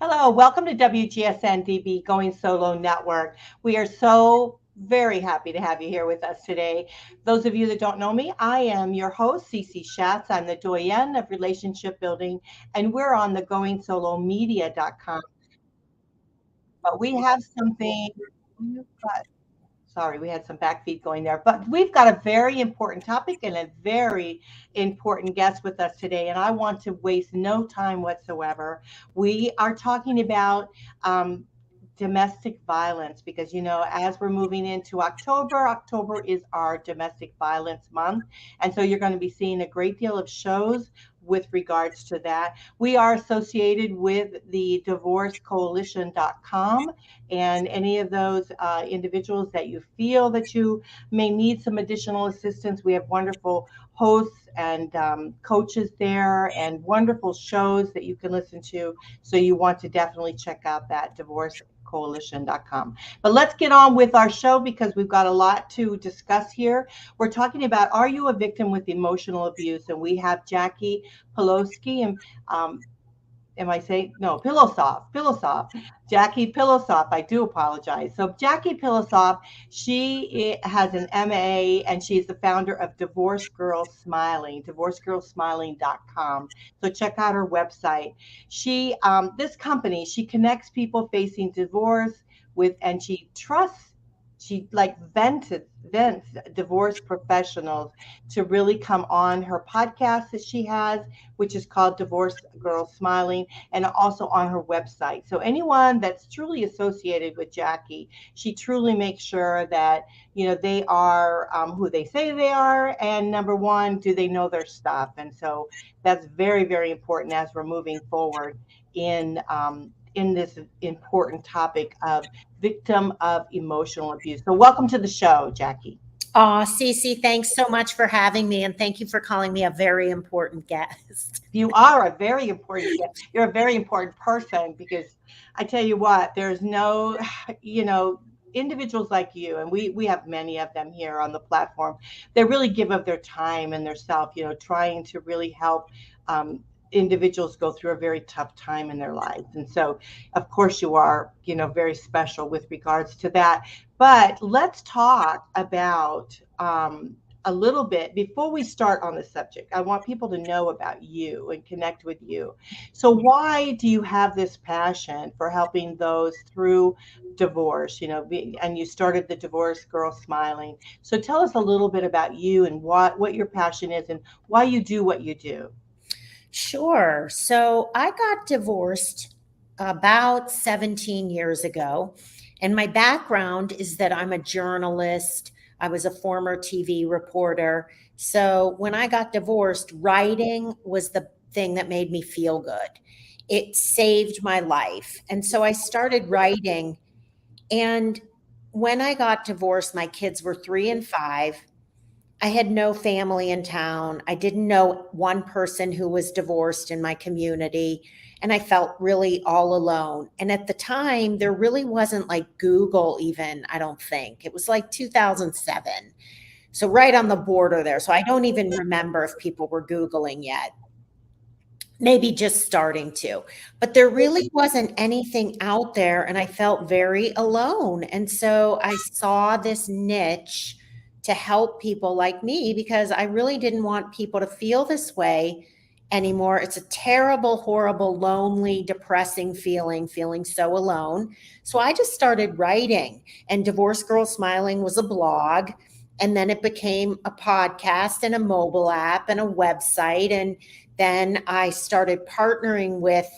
Hello, welcome to WGSN-DB Going Solo Network. We are so very happy to have you here with us today. Those of you that don't know me, I am your host, Cece Schatz. I'm the doyenne of relationship building, and we're on the goingsolomedia.com. But we have something, sorry, we had some backbeat going there, but we've got a very important topic and a very important guest with us today, and I want to waste no time whatsoever. We are talking about domestic violence because, as we're moving into October is our domestic violence month. And so you're going to be seeing a great deal of shows with regards to that. We are associated with the divorcecoalition.com, and any of those individuals that you feel that you may need some additional assistance, we have wonderful hosts and coaches there and wonderful shows that you can listen to. So you want to definitely check out that divorcecoalition.com. But let's get on with our show because we've got a lot to discuss here. We're talking about, are you a victim with emotional abuse? And we have Jackie Pilossoph and am I saying no, Pilossoph, Jackie Pilossoph. I do apologize. So Jackie Pilossoph, she has an MA and she's the founder of Divorce Girls Smiling, divorcegirlsmiling.com. So check out her website. She this company, she connects people facing divorce with, and she like vents divorce professionals to really come on her podcast that she has, which is called Divorce Girls Smiling, and also on her website. So anyone that's truly associated with Jackie, she truly makes sure that they are who they say they are, and number one, do they know their stuff? And so that's very, very important as we're moving forward in this important topic of victim of emotional abuse. So welcome to the show, Jackie. Oh, Cece, thanks so much for having me, and thank you for calling me a very important guest. You are a very important guest. You're a very important person because I tell you what, there's no, individuals like you, and we have many of them here on the platform. They really give of their time and their self, trying to really help individuals go through a very tough time in their lives. And so, of course, you are, very special with regards to that. But let's talk about a little bit before we start on the subject. I want people to know about you and connect with you. So why do you have this passion for helping those through divorce, and you started the Divorce Girl Smiling. So tell us a little bit about you and what your passion is and why you do what you do. Sure. So I got divorced about 17 years ago. And my background is that I'm a journalist. I was a former TV reporter. So when I got divorced, writing was the thing that made me feel good. It saved my life. And so I started writing. And when I got divorced, my kids were 3 and 5. I had no family in town. I didn't know one person who was divorced in my community. And I felt really all alone. And at the time, there really wasn't like Google even, I don't think. It was like 2007. So right on the border there. So I don't even remember if people were Googling yet. Maybe just starting to. But there really wasn't anything out there. And I felt very alone. And so I saw this niche to help people like me because I really didn't want people to feel this way anymore. It's a terrible, horrible, lonely, depressing feeling so alone. So I just started writing, and Divorce Girl Smiling was a blog. And then it became a podcast and a mobile app and a website. And then I started partnering with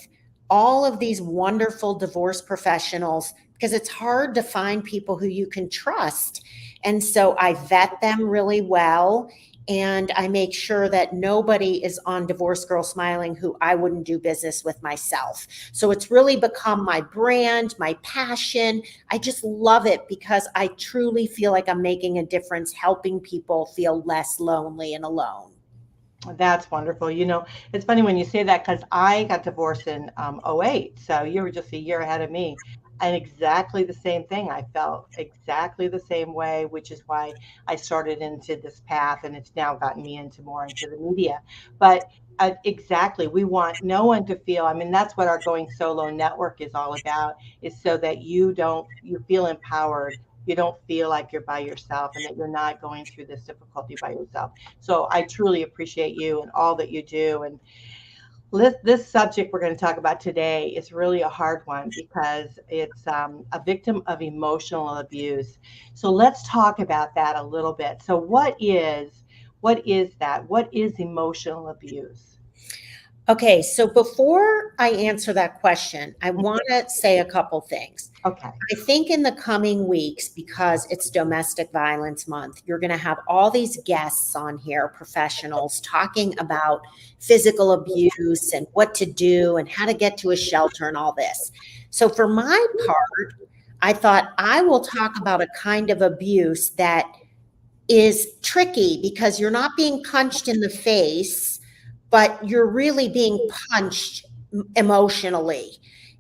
all of these wonderful divorce professionals because it's hard to find people who you can trust. And so I vet them really well, and I make sure that nobody is on Divorce Girl Smiling who I wouldn't do business with myself. So it's really become my brand, my passion. I just love it because I truly feel like I'm making a difference, helping people feel less lonely and alone. That's wonderful. It's funny when you say that because I got divorced in '08. So you were just a year ahead of me. And exactly the same thing. I felt exactly the same way, which is why I started into this path, and it's now gotten me into more into the media. But exactly, we want no one to feel. I mean, that's what our Going Solo network is all about, is so that you feel empowered. You don't feel like you're by yourself, and that you're not going through this difficulty by yourself. So I truly appreciate you and all that you do. And this subject we're going to talk about today is really a hard one because it's a victim of emotional abuse. So let's talk about that a little bit. So what is that? What is emotional abuse? Okay, so before I answer that question, I want to say a couple things. Okay. I think in the coming weeks, because it's Domestic Violence Month, you're going to have all these guests on here, professionals, talking about physical abuse and what to do and how to get to a shelter and all this. So, for my part, I thought I will talk about a kind of abuse that is tricky because you're not being punched in the face, but you're really being punched emotionally.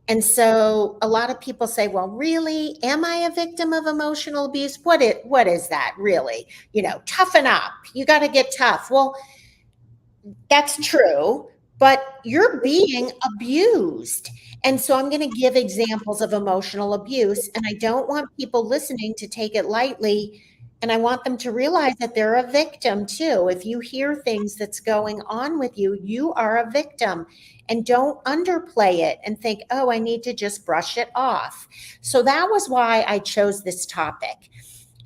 And so a lot of people say, well, really, am I a victim of emotional abuse? What is that really? Toughen up. You got to get tough. Well, that's true, but you're being abused. And so I'm going to give examples of emotional abuse. And I don't want people listening to take it lightly. And I want them to realize that they're a victim too. If you hear things that's going on with you, you are a victim. And don't underplay it and think, oh, I need to just brush it off. So that was why I chose this topic.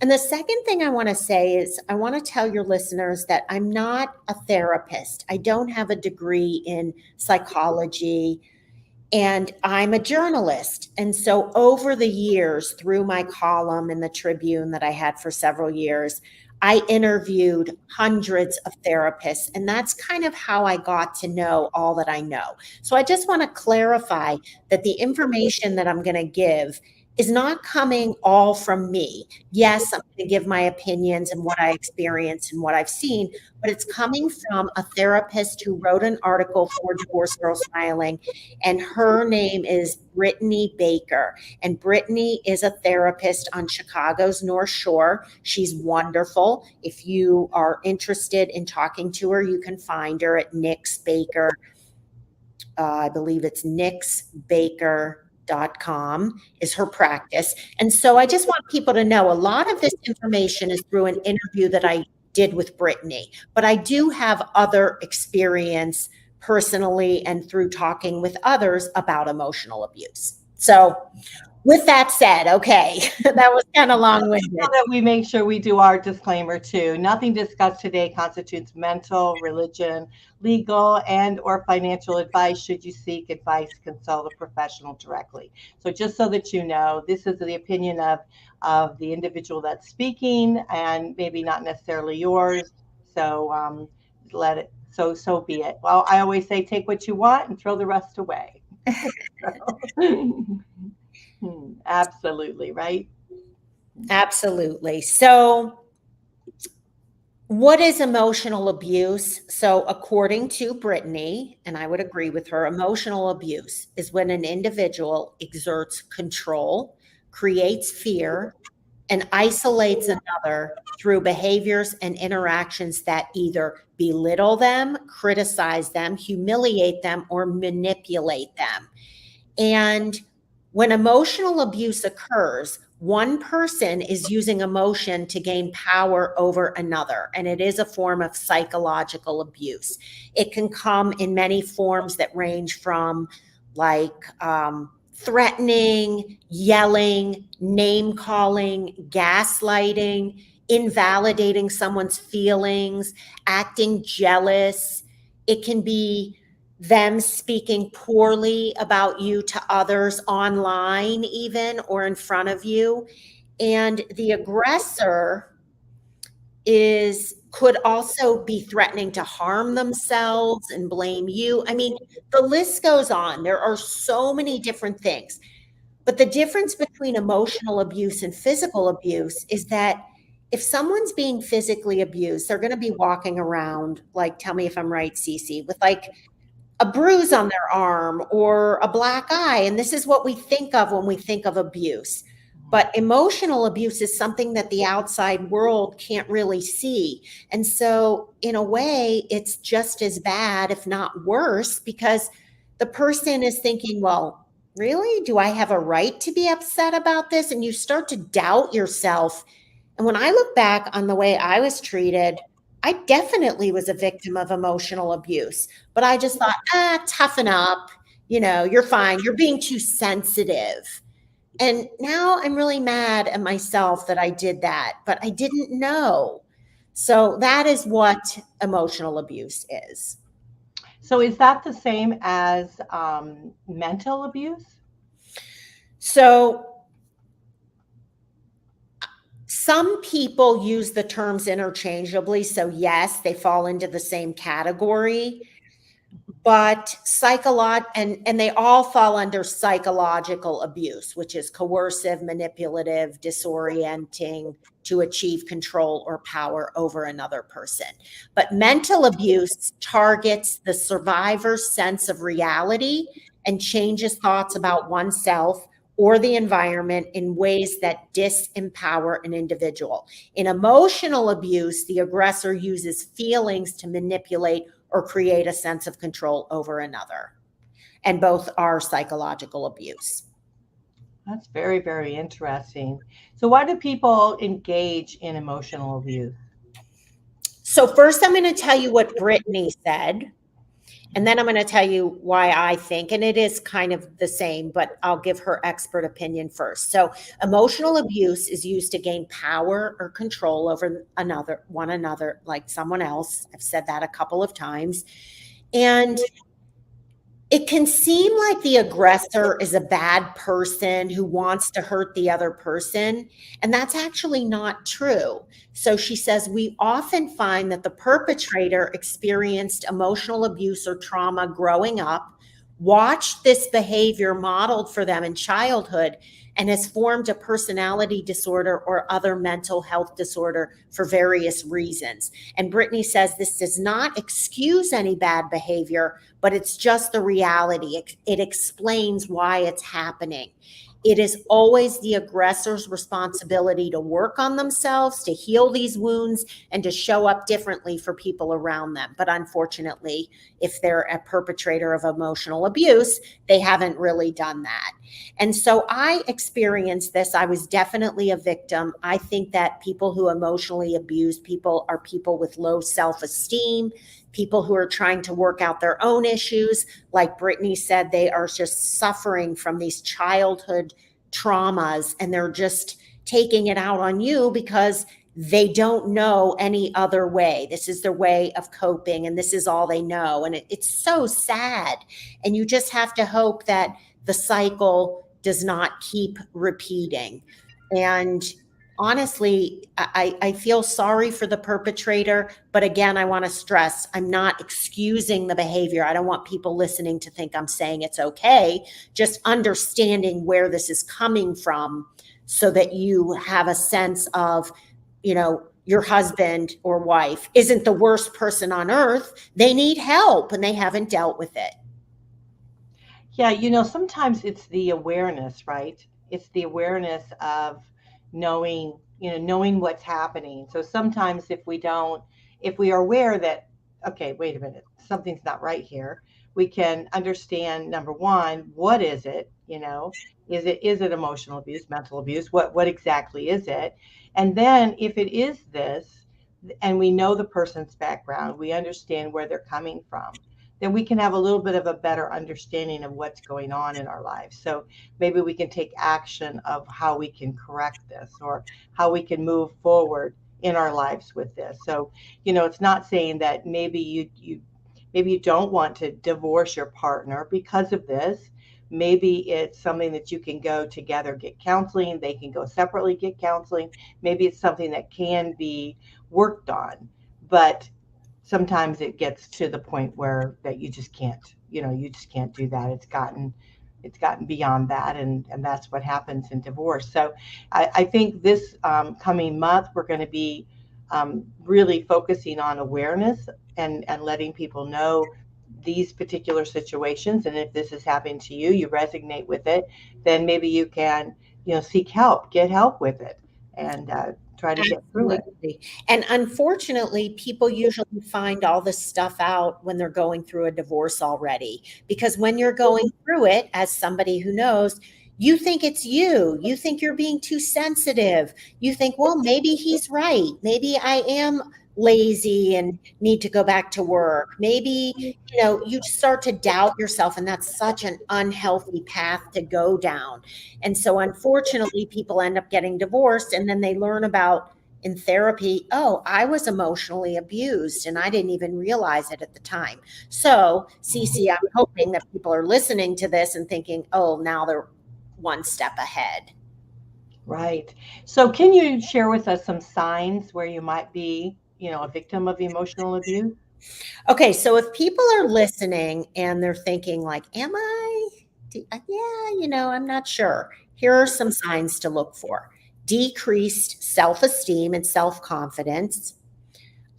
And the second thing I want to say is I want to tell your listeners that I'm not a therapist. I don't have a degree in psychology, and I'm a journalist. And so over the years, through my column in the Tribune that I had for several years, I interviewed hundreds of therapists, and that's kind of how I got to know all that I know. So I just want to clarify that the information that I'm going to give is not coming all from me. Yes, I'm going to give my opinions and what I experienced and what I've seen, but it's coming from a therapist who wrote an article for Divorce Girl Smiling, and her name is Brittany Baker. And Brittany is a therapist on Chicago's North Shore. She's wonderful. If you are interested in talking to her, you can find her at Nick's Baker. I believe it's nicksbaker.com is her practice. And so I just want people to know a lot of this information is through an interview that I did with Brittany, but I do have other experience personally and through talking with others about emotional abuse. So with that said, okay, that was kind of long-winded. So that we make sure we do our disclaimer too. Nothing discussed today constitutes mental, religion, legal, and or financial advice. Should you seek advice, consult a professional directly. So just so that you know, this is the opinion of the individual that's speaking, and maybe not necessarily yours. So let it. So be it. Well, I always say, take what you want and throw the rest away. Absolutely, right? Absolutely. So what is emotional abuse? So according to Brittany, and I would agree with her, emotional abuse is when an individual exerts control, creates fear, and isolates another through behaviors and interactions that either belittle them, criticize them, humiliate them, or manipulate them. And when emotional abuse occurs, one person is using emotion to gain power over another, and it is a form of psychological abuse. It can come in many forms that range from like threatening, yelling, name calling, gaslighting, invalidating someone's feelings, acting jealous. It can be them speaking poorly about you to others online, even or in front of you. And the aggressor could also be threatening to harm themselves and blame you. I mean, the list goes on. There are so many different things. But the difference between emotional abuse and physical abuse is that if someone's being physically abused, they're going to be walking around, like, tell me if I'm right, Cece, with like a bruise on their arm or a black eye. And this is what we think of when we think of abuse. But emotional abuse is something that the outside world can't really see. And so, in a way, it's just as bad, if not worse, because the person is thinking, well, really? Do I have a right to be upset about this? And you start to doubt yourself. And when I look back on the way I was treated, I definitely was a victim of emotional abuse, but I just thought, toughen up. You're fine. You're being too sensitive. And now I'm really mad at myself that I did that, but I didn't know. So that is what emotional abuse is. So is that the same as mental abuse? So some people use the terms interchangeably. So, yes, they fall into the same category, but and they all fall under psychological abuse, which is coercive, manipulative, disorienting to achieve control or power over another person. But mental abuse targets the survivor's sense of reality and changes thoughts about oneself or the environment in ways that disempower an individual. In emotional abuse, the aggressor uses feelings to manipulate or create a sense of control over another. And both are psychological abuse. That's very, very interesting. So why do people engage in emotional abuse? So first I'm going to tell you what Brittany said, and then I'm going to tell you why I think, and it is kind of the same, but I'll give her expert opinion first. So emotional abuse is used to gain power or control over one another, like someone else. I've said that a couple of times. And it can seem like the aggressor is a bad person who wants to hurt the other person. And that's actually not true. So she says, we often find that the perpetrator experienced emotional abuse or trauma growing up, watched this behavior modeled for them in childhood, and has formed a personality disorder or other mental health disorder for various reasons. And Brittany says this does not excuse any bad behavior, but it's just the reality. It explains why it's happening. It is always the aggressor's responsibility to work on themselves, to heal these wounds, and to show up differently for people around them. But unfortunately, if they're a perpetrator of emotional abuse, they haven't really done that. And so I experienced this. I was definitely a victim. I think that people who emotionally abuse people are people with low self-esteem, people who are trying to work out their own issues. Like Brittany said, they are just suffering from these childhood traumas, and they're just taking it out on you because they don't know any other way. This is their way of coping, and this is all they know. And it's so sad. And you just have to hope that the cycle does not keep repeating. And honestly, I feel sorry for the perpetrator, but again, I want to stress, I'm not excusing the behavior. I don't want people listening to think I'm saying it's okay, just understanding where this is coming from so that you have a sense of, your husband or wife isn't the worst person on earth. They need help and they haven't dealt with it. Yeah, sometimes it's the awareness, right? It's the awareness of knowing what's happening. So sometimes if we are aware that, okay, wait a minute, something's not right here, we can understand, number one, what is it? Is it emotional abuse, mental abuse? What exactly is it? And then if it is this, and we know the person's background, we understand where they're coming from, then we can have a little bit of a better understanding of what's going on in our lives. So maybe we can take action of how we can correct this or how we can move forward in our lives with this. So, it's not saying that maybe you don't want to divorce your partner because of this. Maybe it's something that you can go together, get counseling. They can go separately, get counseling. Maybe it's something that can be worked on. But sometimes it gets to the point where that you just can't do that. It's gotten beyond that, and that's what happens in divorce. So I think this coming month we're going to be really focusing on awareness and letting people know these particular situations, and if this is happening to you, you resonate with it, then maybe you can, seek help, get help with it, and try to get through it. Absolutely. And unfortunately, people usually find all this stuff out when they're going through a divorce already. Because when you're going through it, as somebody who knows, you think it's you. You think you're being too sensitive. You think, well, maybe he's right. Maybe I am lazy and need to go back to work. Maybe, you start to doubt yourself. And that's such an unhealthy path to go down. And so, unfortunately, people end up getting divorced and then they learn about in therapy, oh, I was emotionally abused and I didn't even realize it at the time. So, Cece, I'm hoping that people are listening to this and thinking, oh, now they're one step ahead. Right. So can you share with us some signs where you might be, a victim of emotional abuse? Okay, so if people are listening and they're thinking like, am I? Yeah, I'm not sure. Here are some signs to look for. Decreased self-esteem and self-confidence,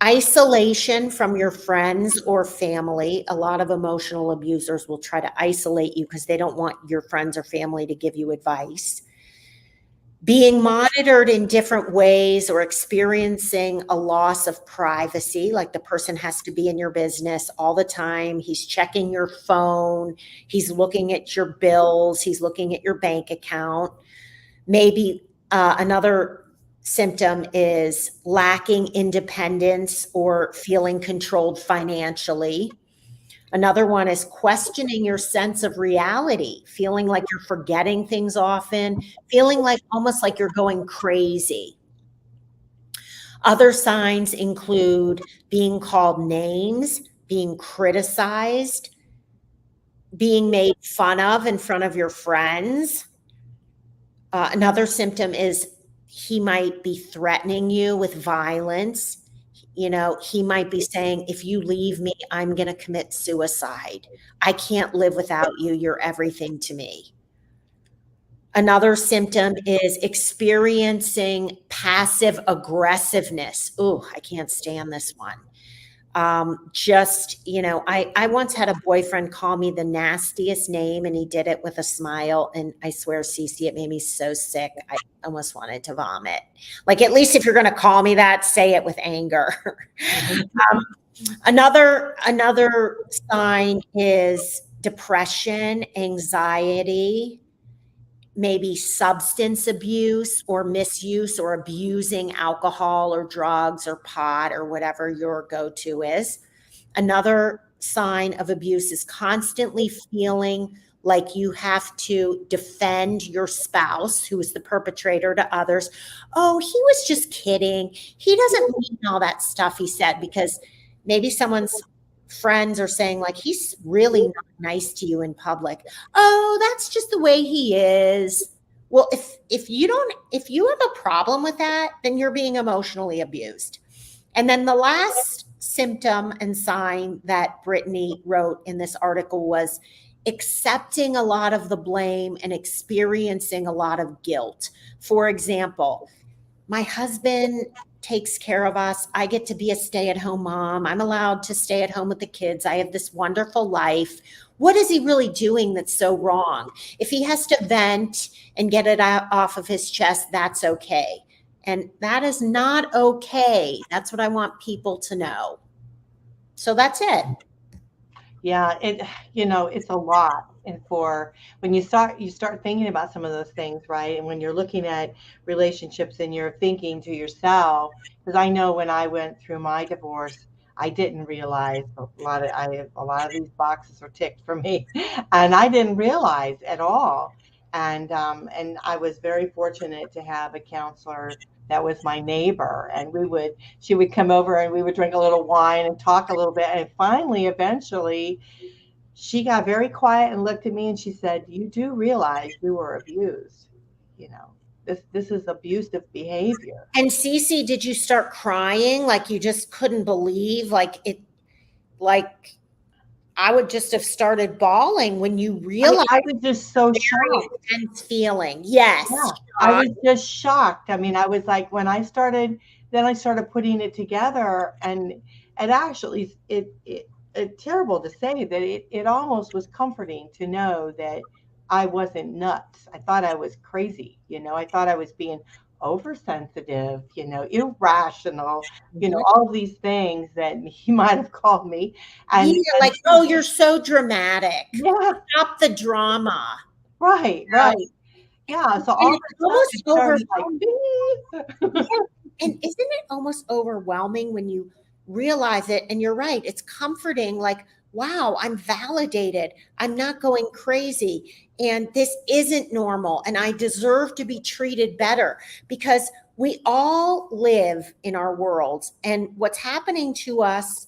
isolation from your friends or family. A lot of emotional abusers will try to isolate you because they don't want your friends or family to give you advice. Being monitored in different ways or experiencing a loss of privacy, like the person has to be in your business all the time. He's checking your phone. He's looking at your bills. He's looking at your bank account. Maybe another symptom is lacking independence or feeling controlled financially. Another one is questioning your sense of reality, feeling like you're forgetting things often, feeling like almost like you're going crazy. Other signs include being called names, being criticized, being made fun of in front of your friends. Another symptom is he might be threatening you with violence. He might be saying, if you leave me, I'm going to commit suicide. I can't live without you. You're everything to me. Another symptom is experiencing passive aggressiveness. Oh, I can't stand this one. I once had a boyfriend call me the nastiest name and he did it with a smile. And I swear, Cece, it made me so sick. I almost wanted to vomit. Like, at least if you're going to call me that, say it with anger. Another sign is depression, anxiety, maybe substance abuse or misuse or abusing alcohol or drugs or pot or whatever your go-to is. Another sign of abuse is constantly feeling like you have to defend your spouse, who is the perpetrator, to others. Oh, he was just kidding. He doesn't mean all that stuff he said, because maybe someone's friends are saying like, he's really not nice to you in public. Oh, that's just the way he is. Well, if you have a problem with that, then you're being emotionally abused. And then the last symptom and sign that Brittany wrote in this article was accepting a lot of the blame and experiencing a lot of guilt. For example, my husband takes care of us. I get to be a stay-at-home mom. I'm allowed to stay at home with the kids. I have this wonderful life. What is he really doing that's so wrong? If he has to vent and get it out off of his chest, that's okay. And that is not okay. That's what I want people to know. So that's it. Yeah, it's a lot. And when you start thinking about some of those things, right? And when you're looking at relationships and you're thinking to yourself, because I know when I went through my divorce, I didn't realize a lot of these boxes were ticked for me, and I didn't realize at all. And I was very fortunate to have a counselor that was my neighbor, and she would come over and we would drink a little wine and talk a little bit, and finally, eventually, she got very quiet and looked at me and she said, "You do realize you were abused. This is abusive behavior." And Cece, did you start crying? Like you just couldn't believe, like I would just have started bawling when you realized. I was just so shocked. Intense feeling. Yes. Yeah, I was just shocked. I mean, I was like, when I started putting it together, and actually terrible to say that it almost was comforting to know that I wasn't nuts. I thought I was crazy. I thought I was being oversensitive, irrational, Mhm. all these things that he might have called me. Yeah, And like, oh, you're so dramatic. yeah, Stop the drama. right, right. Yeah. So And all it's this stuff almost just started like, overwhelming. beep. Yeah. And isn't it almost overwhelming when you realize it? And you're right, it's comforting, like, wow, I'm validated. I'm not going crazy. And this isn't normal. And I deserve to be treated better because we all live in our worlds. And what's happening to us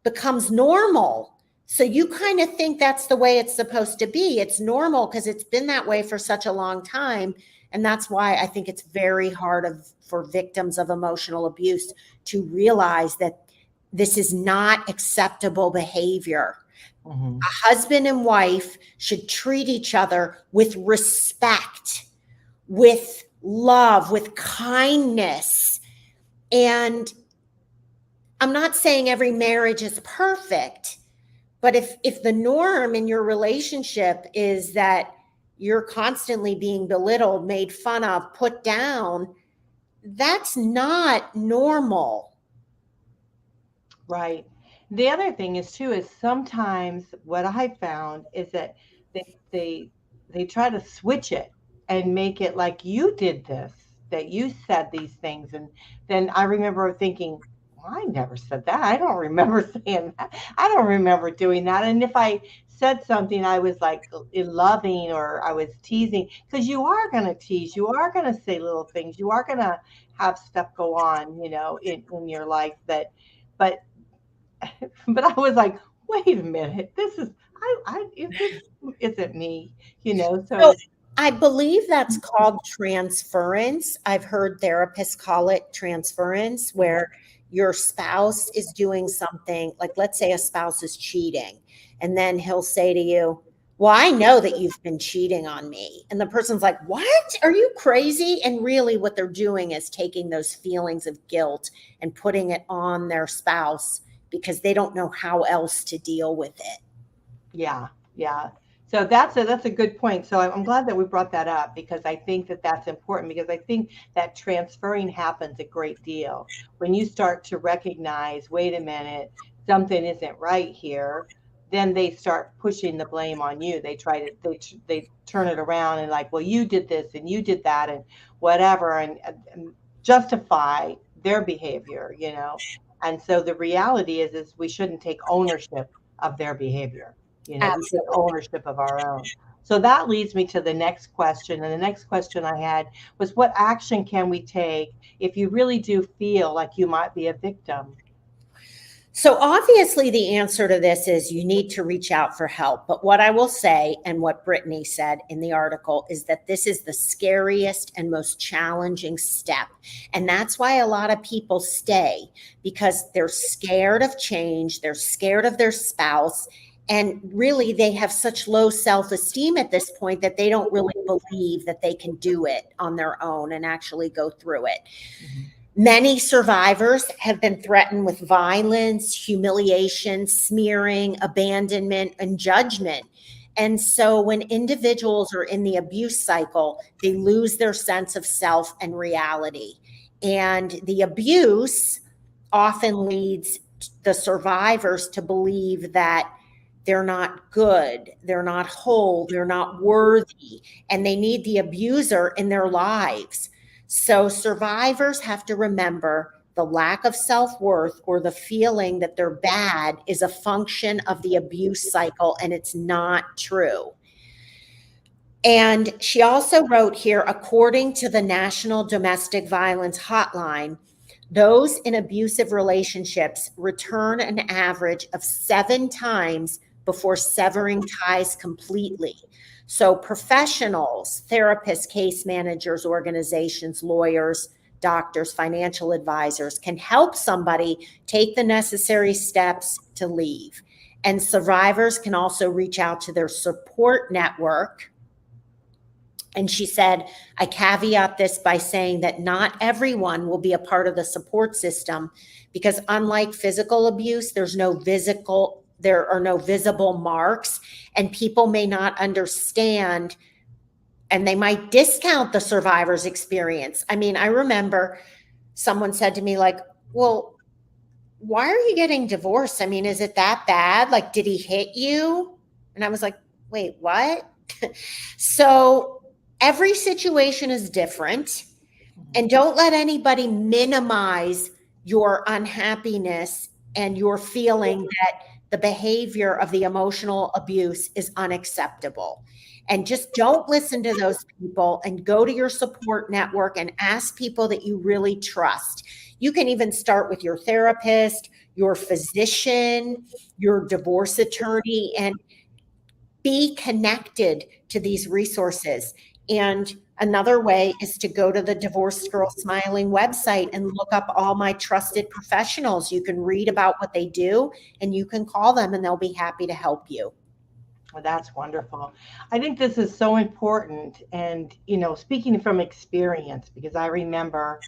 becomes normal. So you kind of think that's the way it's supposed to be. It's normal because it's been that way for such a long time. And that's why I think it's very hard for victims of emotional abuse to realize that this is not acceptable behavior. Mhm. A husband and wife should treat each other with respect, with love, with kindness. And I'm not saying every marriage is perfect, but if the norm in your relationship is that you're constantly being belittled, made fun of, put down, that's not normal. Right. The other thing is too is sometimes what I found is that they they they try to switch it and make it like you did this, that you said these things, and then I remember thinking, well, I never said that. I don't remember saying that. I don't remember doing that. And if I said something, I was like loving or I was teasing because you are going to tease, you are going to say little things, you are going to have stuff go on, in your life but but I was like, wait a minute, this is this isn't me, So so I believe that's called transference. I've heard therapists call it transference, where your spouse is doing something, like let's say a spouse is cheating, and then he'll say to you, well, I know that you've been cheating on me. And the person's like, what? Are you crazy? And really, what they're doing is taking those feelings of guilt and putting it on their spouse because they don't know how else to deal with it. yeah, yeah. So that's a good point. So I'm glad that we brought that up because I think that that's important because I think that transferring happens a great deal when you start to recognize, wait a minute, something isn't right here. Then they start pushing the blame on you. They turn it around and like, well, you did this and you did that and whatever and justify their behavior, And so the reality is we shouldn't take ownership of their behavior. We take Absolutely. ownership of our own. So that leads me to the next question. And the next question I had was, what action can we take if you really do feel like you might be a victim? So obviously the answer to this is you need to reach out for help. But what I will say, and what Brittany said in the article, is that this is the scariest and most challenging step. And that's why a lot of people stay, because they're scared of change. They're scared of their spouse. And really, they have such low self-esteem at this point that they don't really believe that they can do it on their own and actually go through it. Mhm. Many survivors have been threatened with violence, humiliation, smearing, abandonment, and judgment. And so when individuals are in the abuse cycle, they lose their sense of self and reality. And the abuse often leads the survivors to believe that they're not good, they're not whole, they're not worthy, and they need the abuser in their lives. So survivors have to remember the lack of self-worth or the feeling that they're bad is a function of the abuse cycle, and it's not true. And she also wrote here, according to the National Domestic Violence Hotline, those in abusive relationships return an average of 7 times before severing ties completely. So professionals, therapists, case managers, organizations, lawyers, doctors, financial advisors can help somebody take the necessary steps to leave. And survivors can also reach out to their support network. And she said, I caveat this by saying that not everyone will be a part of the support system because unlike physical abuse, there's no there are no visible marks, and people may not understand, and they might discount the survivor's experience. I mean, I remember someone said to me, like, well, why are you getting divorced? I mean, is it that bad? Like, did he hit you? And I was like, wait, what? So every situation is different. And don't let anybody minimize your unhappiness and your feeling that the behavior of the emotional abuse is unacceptable. And just don't listen to those people, and go to your support network and ask people that you really trust. You can even start with your therapist, your physician, your divorce attorney, and be connected to these resources. And another way is to go to the Divorced Girl Smiling website and look up all my trusted professionals. You can read about what they do, and you can call them, and they'll be happy to help you. Well, that's wonderful. I think this is so important. And, speaking from experience, because I remember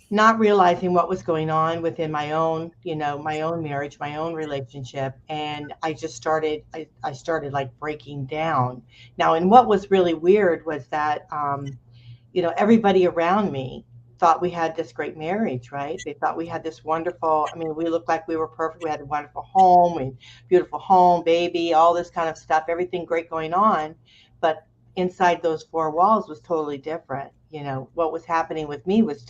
not realizing what was going on within my own, my own marriage, my own relationship. And I just started, I started like breaking down. Now, and what was really weird was that, everybody around me thought we had this great marriage, right? They thought we had this wonderful, I mean, we looked like we were perfect. We had a wonderful home, and beautiful home, baby, all this kind of stuff, everything great going on. But inside those four walls was totally different. What was happening with me was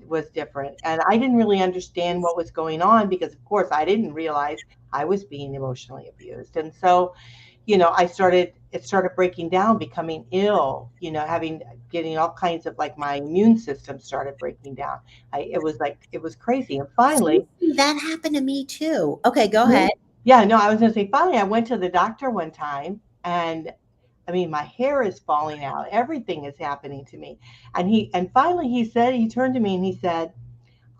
was different, and I didn't really understand what was going on, because of course I didn't realize I was being emotionally abused. And so, it started breaking down, becoming ill, getting all kinds of, like, my immune system started breaking down. It was crazy. And finally, That happened to me too. Okay, go ahead. yeah, no, I was going to say, finally, I went to the doctor one time, and I mean, my hair is falling out. Everything is happening to me. And finally he turned to me and he said,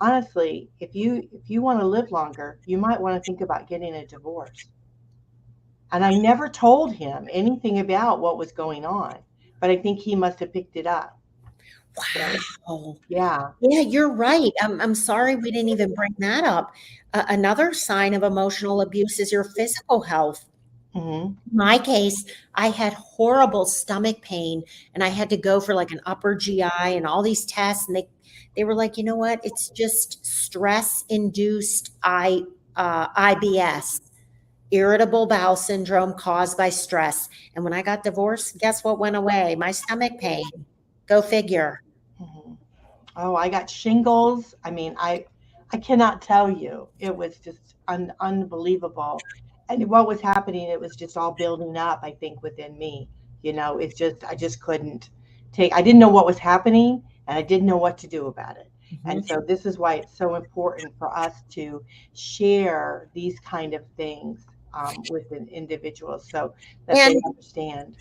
honestly, if you want to live longer, you might want to think about getting a divorce. And I never told him anything about what was going on, but I think he must have picked it up. Wow. Yeah. Yeah, you're right. I'm sorry we didn't even bring that up. Another sign of emotional abuse is your physical health. Hmm. In my case, I had horrible stomach pain, and I had to go for like an upper GI and all these tests. And they were like, you know what? It's just stress induced IBS, irritable bowel syndrome caused by stress. And when I got divorced, guess what went away? My stomach pain. Go figure. Hmm. Oh, I got shingles. I mean, I cannot tell you. It was just unbelievable. And what was happening, it was just all building up, I think, within me. It's just, I just couldn't I didn't know what was happening, and I didn't know what to do about it. And Mhm. so this is why it's so important for us to share these kind of things with individuals, so that they And understand.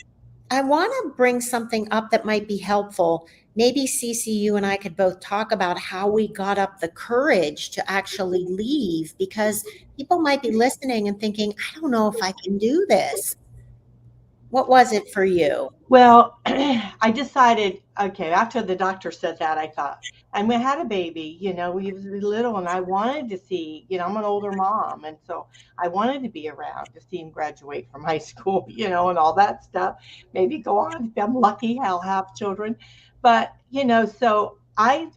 I want to bring something up that might be helpful. Maybe Cece, you and I could both talk about how we got up the courage to actually leave, because people might be listening and thinking, I don't know if I can do this. What was it for you? Well, I decided, okay, after the doctor said that, I thought, and we had a baby, he was little, and I wanted to see, I'm an older mom. And so I wanted to be around to see him graduate from high school, and all that stuff. Maybe go on, if I'm lucky, I'll have children. But, so I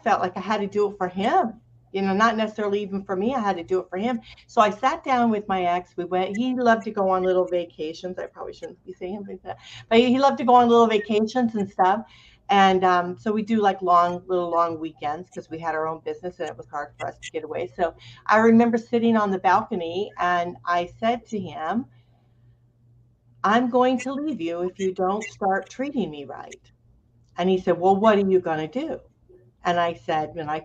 felt like I had to do it for him, not necessarily even for me. I had to do it for him. So I sat down with my ex. He loved to go on little vacations. I probably shouldn't be saying like that, but he loved to go on little vacations and stuff. And so we do like little long weekends, because we had our own business and it was hard for us to get away. So I remember sitting on the balcony, and I said to him, I'm going to leave you if you don't start treating me right. And he said, well, what are you going to do? And I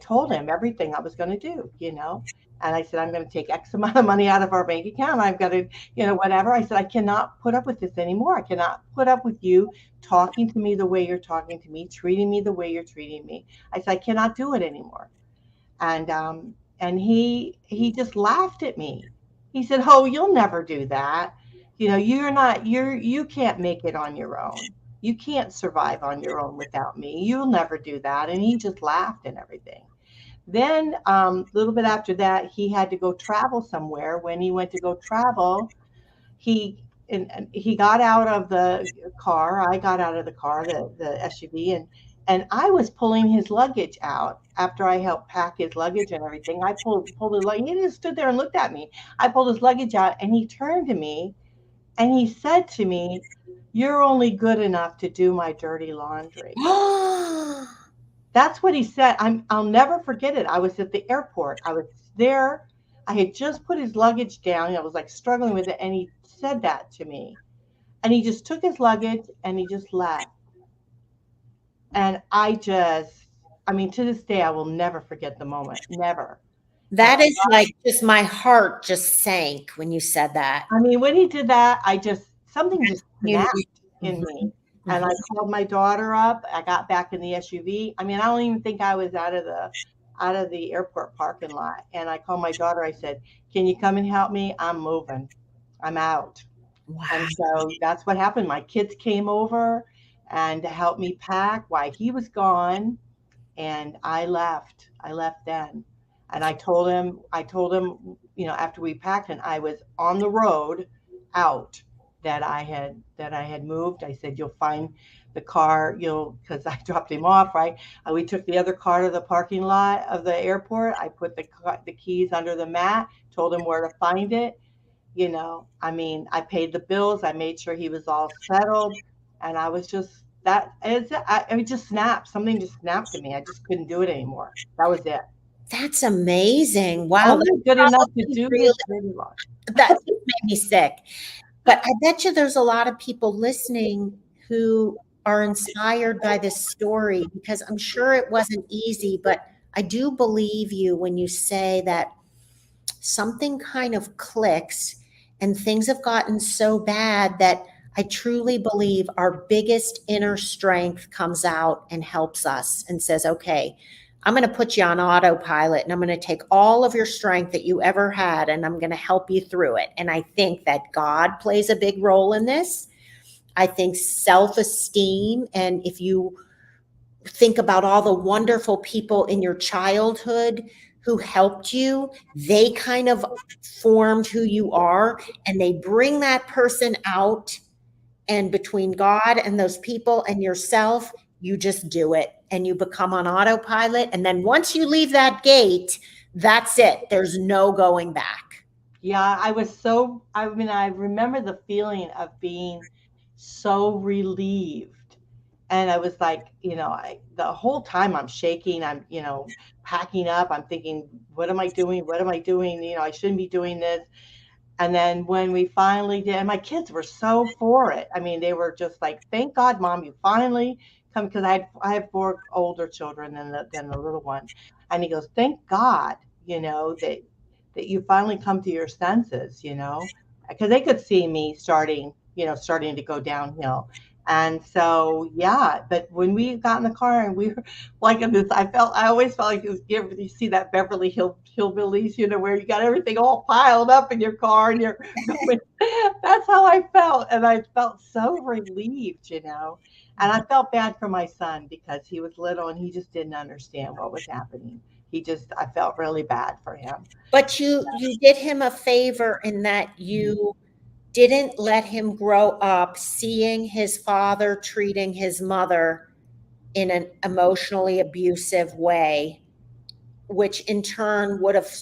told him everything I was going to do, And I said, I'm going to take X amount of money out of our bank account. I've got to, whatever. I said, I cannot put up with this anymore. I cannot put up with you talking to me the way you're talking to me, treating me the way you're treating me. I said, I cannot do it anymore. And he just laughed at me. He said, oh, you'll never do that. You can't make it on your own. You can't survive on your own without me. You'll never do that. And he just laughed and everything. Then a little bit after that, he had to go travel somewhere. When he went to go travel, and he got out of the car. I got out of the car, the SUV, and I was pulling his luggage out after I helped pack his luggage and everything. I pulled his luggage. He just stood there and looked at me. I pulled his luggage out, and he turned to me and he said to me, "You're only good enough to do my dirty laundry." That's what he said. I'll never forget it. I was at the airport. I was there. I had just put his luggage down. I was like struggling with it. And he said that to me. And he just took his luggage and he just left. And I mean, to this day, I will never forget the moment. Never. That is like just my heart just sank when you said that. I mean, when he did that, something just snapped in Mhm. me. And I called my daughter up. I got back in the SUV. I mean, I don't even think I was out of the airport parking lot. And I called my daughter. I said, "Can you come and help me? I'm moving. I'm out." Wow. And so that's what happened. My kids came over and helped me pack while he was gone. And I left. I left then. And after we packed and I was on the road out that I had moved. I said, "You'll find the car, because I dropped him off, right?" We took the other car to the parking lot of the airport. I put the keys under the mat, told him where to find it. I mean, I paid the bills. I made sure he was all settled. And I was just it just snapped. Something just snapped to me. I just couldn't do it anymore. That was it. That's amazing. Wow. Only That's good enough to probably do really, his dirty laundry. that just made me sick. But I bet you there's a lot of people listening who are inspired by this story because I'm sure it wasn't easy, but I do believe you when you say that something kind of clicks and things have gotten so bad that I truly believe our biggest inner strength comes out and helps us and says, okay, I'm going to put you on autopilot and I'm going to take all of your strength that you ever had and I'm going to help you through it. And I think that God plays a big role in this. I think self-esteem, and if you think about all the wonderful people in your childhood who helped you, they kind of formed who you are and they bring that person out. And between God and those people and yourself, you just do it and you become on autopilot. And then once you leave that gate, that's it. There's no going back. Yeah, I mean, I remember the feeling of being so relieved. And I was like, the whole time I'm shaking, I'm, packing up. I'm thinking, what am I doing? What am I doing? I shouldn't be doing this. And then when we finally did, and my kids were so for it. I mean, they were just like, "Thank God, Mom, you finally come," because I have four older children than the little one. And he goes, "Thank God, that you finally come to your senses, because they could see me starting to go downhill." And so, yeah, but when we got in the car and we were like in this, I always felt like it was, you see that Hillbillies, where you got everything all piled up in your car and you're going, that's how I felt. And I felt so relieved. And I felt bad for my son because he was little and he just didn't understand what was happening. I felt really bad for him. But you did him a favor in that you didn't let him grow up seeing his father treating his mother in an emotionally abusive way, which in turn would have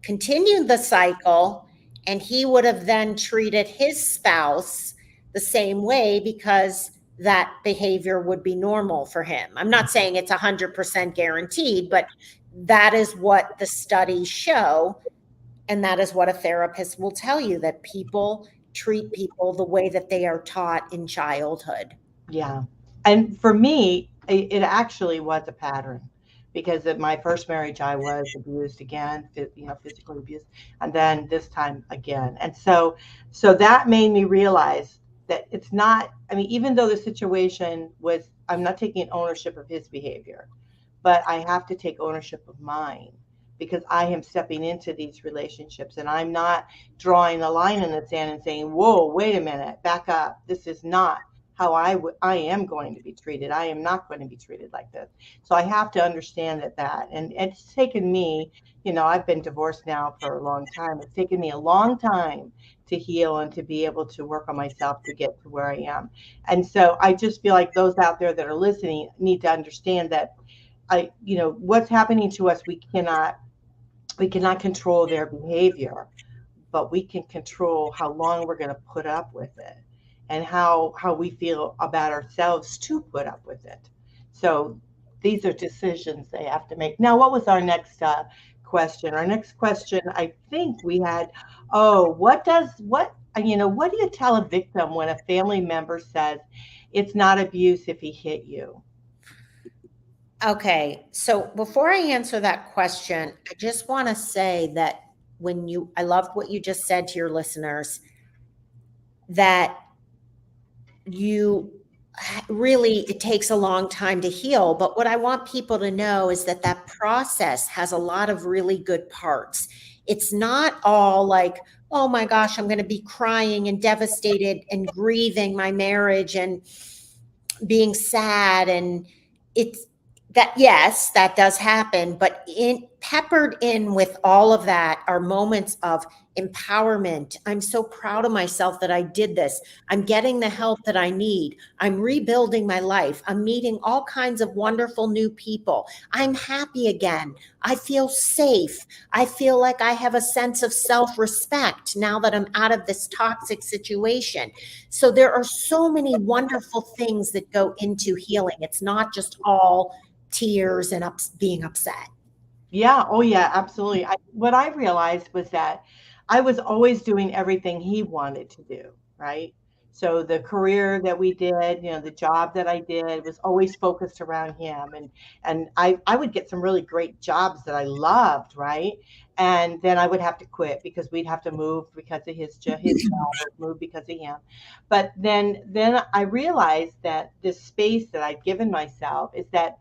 continued the cycle. And he would have then treated his spouse the same way because that behavior would be normal for him. I'm not saying it's 100% guaranteed, but that is what the studies show. And that is what a therapist will tell you, that people treat people the way that they are taught in childhood. Yeah. And for me, it actually was a pattern because at my first marriage, I was abused again, physically abused, and then this time again. And so that made me realize that it's not, I mean, even though the situation was, I'm not taking ownership of his behavior, but I have to take ownership of mine because I am stepping into these relationships and I'm not drawing a line in the sand and saying, "Whoa, wait a minute, back up. This is not how I am going to be treated. I am not going to be treated like this. So I have to understand that. And it's taken me, I've been divorced now for a long time. It's taken me a long time to heal and to be able to work on myself to get to where I am. And so I just feel like those out there that are listening need to understand that what's happening to us, we cannot control their behavior, but we can control how long we're going to put up with it and how we feel about ourselves to put up with it. So these are decisions they have to make. Now, what was our next question? Our next question, I think we had, what do you tell a victim when a family member says it's not abuse if he hit you? Okay, so before I answer that question, I just want to say that I loved what you just said to your listeners, that you really, it takes a long time to heal. But what I want people to know is that that process has a lot of really good parts. It's not all like, oh my gosh, I'm going to be crying and devastated and grieving my marriage and being sad. And it's that, yes, that does happen, but peppered in with all of that are moments of empowerment. I'm so proud of myself that I did this. I'm getting the help that I need. I'm rebuilding my life. I'm meeting all kinds of wonderful new people. I'm happy again. I feel safe. I feel like I have a sense of self-respect now that I'm out of this toxic situation. So there are so many wonderful things that go into healing. It's not just all tears and being upset. Yeah. Oh, yeah, absolutely. What I realized was that I was always doing everything he wanted to do, right? So the career that we did, the job that I did was always focused around him. And I would get some really great jobs that I loved, right? And then I would have to quit because we'd have to move because of his job would move because of him. But then I realized that this space that I'd given myself is that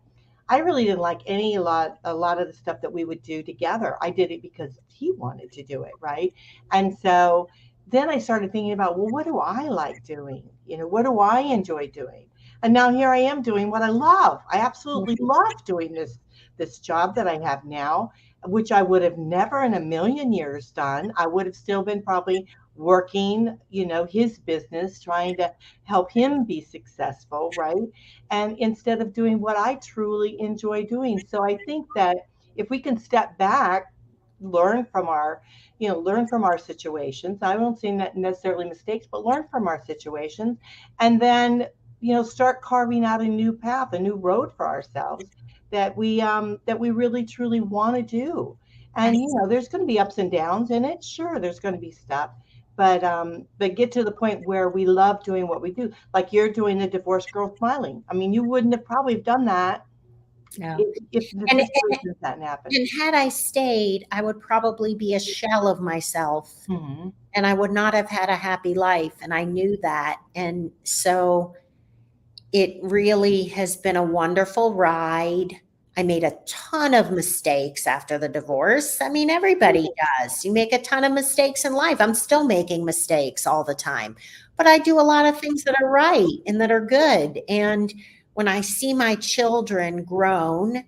I really didn't like a lot of the stuff that we would do together. I did it because he wanted to do it, right? And so then I started thinking about, well, what do I like doing? What do I enjoy doing? And now here I am doing what I love. I absolutely love doing this job that I have now, which I would have never in a million years done. I would have still been probably working, his business, trying to help him be successful, right? And instead of doing what I truly enjoy doing. So I think that if we can step back, learn from our situations. I won't say that necessarily mistakes, but learn from our situations, and then start carving out a new path, a new road for ourselves that we really truly want to do. And there's going to be ups and downs in it. Sure, there's going to be stuff, but get to the point where we love doing what we do. Like you're doing the Divorced Girl Smiling. I mean, you wouldn't have probably done that No. if the And, situation hadn't happened. and had I stayed, I would probably be a shell of myself Hmm. and I would not have had a happy life. And I knew that. And so it really has been a wonderful ride. I made a ton of mistakes after the divorce. I mean, everybody does. You make a ton of mistakes in life. I'm still making mistakes all the time, but I do a lot of things that are right and that are good. And when I see my children grown,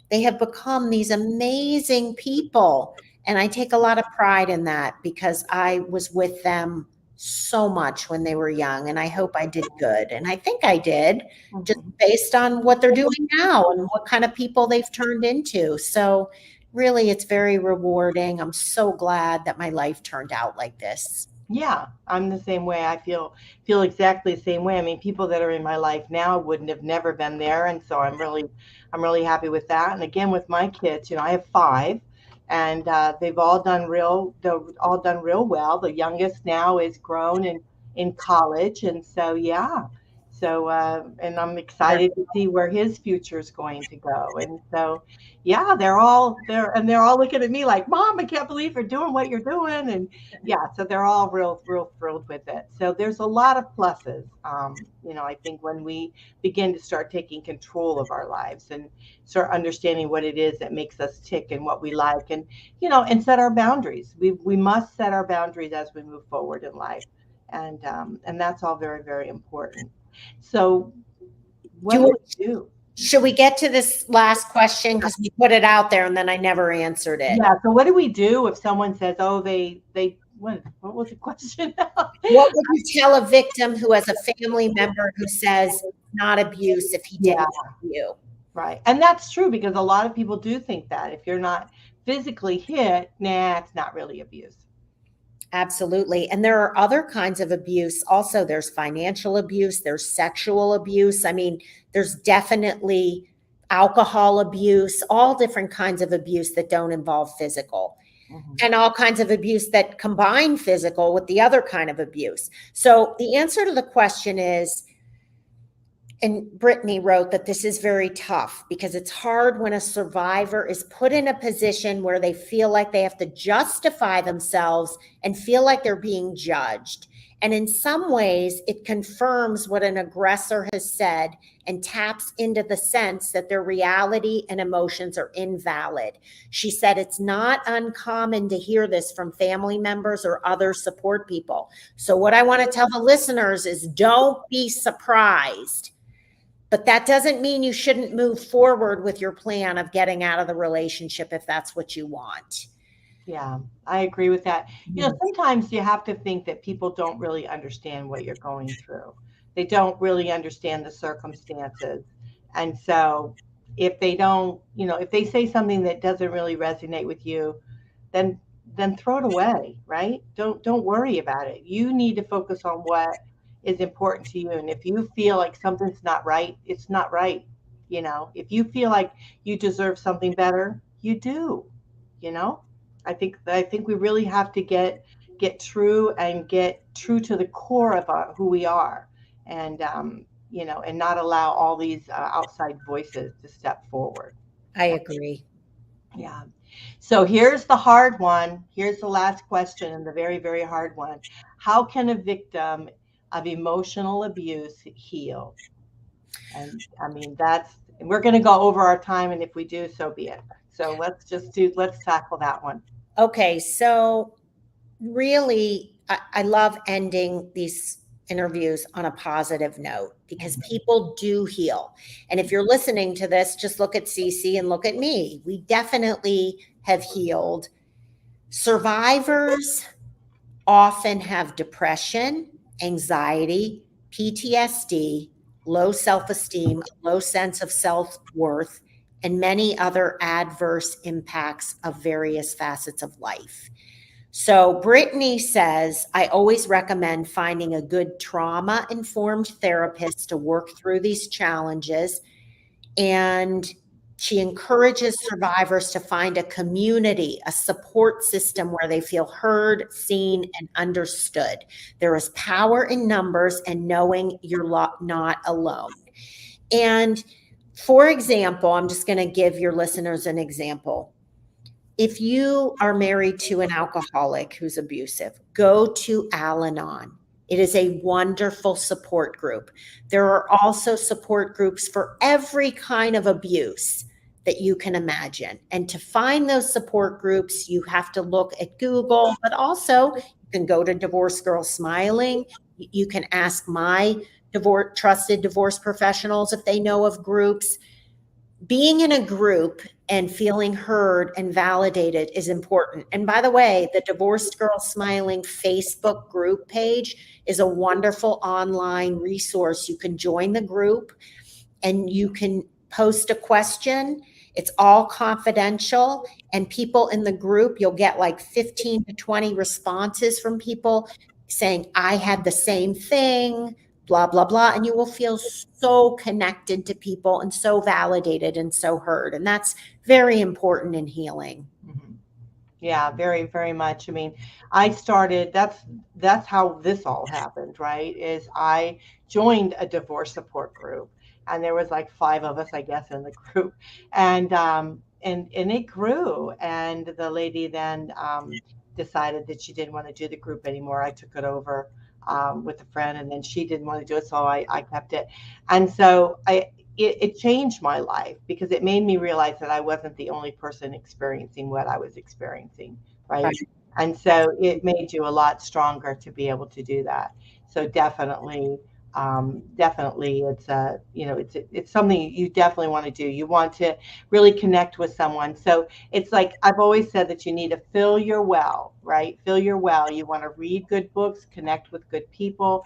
they have become these amazing people. And I take a lot of pride in that because I was with them so much when they were young. And I hope I did good. And I think I did, just Hmm. based on what they're doing now and what kind of people they've turned into. So really, it's very rewarding. I'm so glad that my life turned out like this. Yeah, I'm the same way. I feel exactly the same way. I mean, people that are in my life now wouldn't have never been there, and so I'm really happy with that. And again, with my kids, I have five, and they've all done real well. The youngest now is grown and in college, and so yeah. So and I'm excited to see where his future is going to go. And so yeah, they're all looking at me like, Mom, I can't believe you're doing what you're doing. And yeah, so they're all real thrilled with it. So there's a lot of pluses. I think when we begin to start taking control of our lives and start understanding what it is that makes us tick and what we like, and set our boundaries. We must set our boundaries as we move forward in life, and that's all very very important. So what Do do we do? Should we get to this last question? Because we put it out there and then I never answered it. Yeah. So what do we do if someone says, oh, they what was the question? What would you tell a victim who has a family member who says not abuse if he didn't hit you? Right. And that's true, because a lot of people do think that if you're not physically hit, nah, it's not really abuse. Absolutely. And there are other kinds of abuse. Also, there's financial abuse, there's sexual abuse. I mean, there's definitely alcohol abuse, all different kinds of abuse that don't involve physical, and all kinds of abuse that combine physical with the other kind of abuse. So the answer to the question is, and Brittany wrote that this is very tough because it's hard when a survivor is put in a position where they feel like they have to justify themselves and feel like they're being judged. And in some ways, it confirms what an aggressor has said and taps into the sense that their reality and emotions are invalid. She said it's not uncommon to hear this from family members or other support people. So what I want to tell the listeners is don't be surprised. But that doesn't mean you shouldn't move forward with your plan of getting out of the relationship if that's what you want. Yeah, I agree with that. You know, sometimes you have to think that people don't really understand what you're going through. They don't really understand the circumstances. And so if they don't, you know, if they say something that doesn't really resonate with you, then throw it away, right? Don't worry about it. You need to focus on what is important to you. And if you feel like something's not right, it's not right. You know, if you feel like you deserve something better, you do. You know, I think we really have to get true to the core of who we are, and you know, and not allow all these outside voices to step forward. I agree. Yeah. So here's the hard one. Here's the last question, and the very, very hard one. How can a victim of emotional abuse heal? And I mean, we're going to go over our time, and if we do, so be it. So let's tackle that one. Okay. So really, I love ending these interviews on a positive note because people do heal. And if you're listening to this, just look at Cece and look at me. We definitely have healed. Survivors often have depression, anxiety, PTSD, low self-esteem, low sense of self-worth, and many other adverse impacts of various facets of life. So Brittany says, I always recommend finding a good trauma-informed therapist to work through these challenges. And she encourages survivors to find a community, a support system where they feel heard, seen, and understood. There is power in numbers and knowing you're not alone. And for example, I'm just going to give your listeners an example. If you are married to an alcoholic who's abusive, go to Al-Anon. It is a wonderful support group. There are also support groups for every kind of abuse that you can imagine. And to find those support groups, you have to look at Google, but also you can go to Divorce Girls Smiling. You can ask my trusted divorce professionals if they know of groups. Being in a group and feeling heard and validated is important. And by the way, the Divorced Girl Smiling Facebook group page is a wonderful online resource. You can join the group and you can post a question. It's all confidential, and people in the group, you'll get like 15 to 20 responses from people saying, I had the same thing, blah, blah, blah. And you will feel so connected to people and so validated and so heard. And that's very important in healing. Mm-hmm. Yeah, very, very much. I mean, that's how this all happened, right? Is I joined a divorce support group, and there was like 5 of us, I guess, in the group. And it grew. And the lady then decided that she didn't want to do the group anymore. I took it over with a friend, and then she didn't want to do it, so I kept it. And so it changed my life because it made me realize that I wasn't the only person experiencing what I was experiencing, right? And so it made you a lot stronger to be able to do that. So definitely definitely it's it's something you definitely want to do. You want to really connect with someone. So it's like I've always said that you need to fill your well, right? Fill your well. You want to read good books, connect with good people,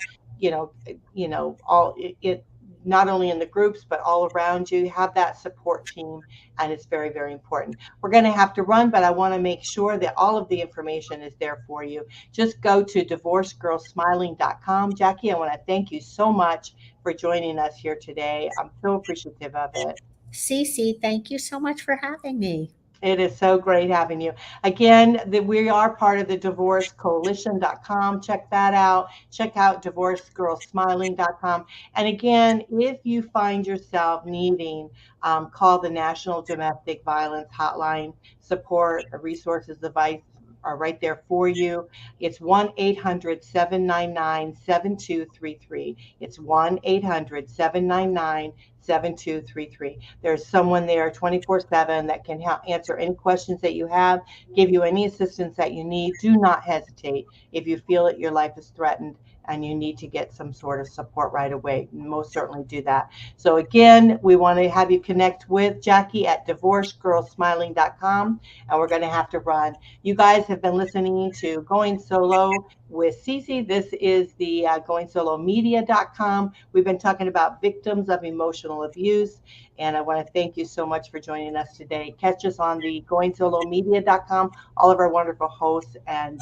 all it not only in the groups but all around you. Have that support team, and it's very, very important. We're going to have to run, but I want to make sure that all of the information is there for you. Just go to divorcegirlsmiling.com. Jackie, I want to thank you so much for joining us here today. I'm so appreciative of it. Cece, thank you so much for having me. It is so great having you. Again, we are part of the divorcecoalition.com. Check that out. Check out divorcegirlsmiling.com. And again, if you find yourself needing, call the National Domestic Violence Hotline. Support, resources, advice are right there for you. It's 1-800-799-7233. It's 1-800-799-7233. There's someone there 24/7 that can answer any questions that you have, give you any assistance that you need. Do not hesitate if you feel that your life is threatened and you need to get some sort of support right away. Most certainly do that. So again, we want to have you connect with Jackie at divorcegirlsmiling.com, and we're going to have to run. You guys have been listening to Going Solo with Cece. This is the goingsolomedia.com. We've been talking about victims of emotional abuse, and I want to thank you so much for joining us today. Catch us on the goingsolomedia.com. All of our wonderful hosts and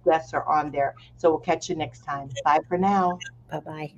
guests are on there. So we'll catch you next time. Bye for now. Bye bye.